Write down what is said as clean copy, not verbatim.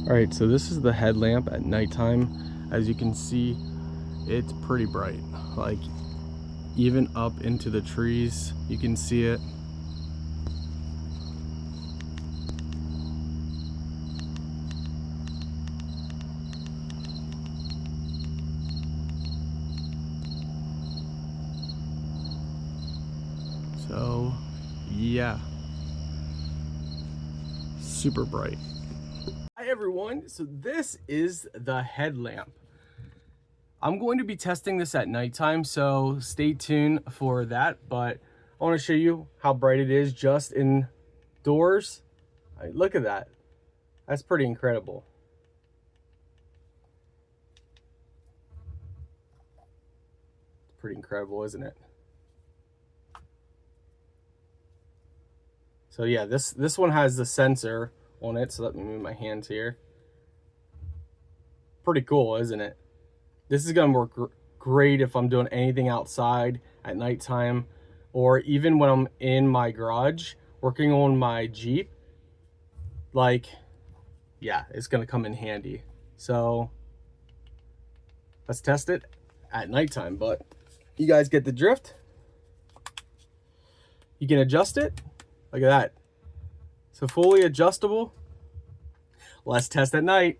All right, so this is the headlamp at nighttime. As you can see, it's pretty bright. Like even up into the trees, you can see it. So yeah, super bright. Hi everyone, so this is the headlamp. I'm going to be testing this at nighttime, so stay tuned for that, but I want to show you how bright it is just indoors. Look at that. That's pretty incredible. It's pretty incredible, isn't it? So yeah, this one has the sensor on it, so let me move my hands here. Pretty cool, isn't it? This is gonna work great if I'm doing anything outside at nighttime, or even when I'm in my garage working on my Jeep. Like, yeah, it's gonna come in handy. So let's test it at nighttime, but you guys get the drift. You can adjust it. Look at that. So fully adjustable. Let's test at night.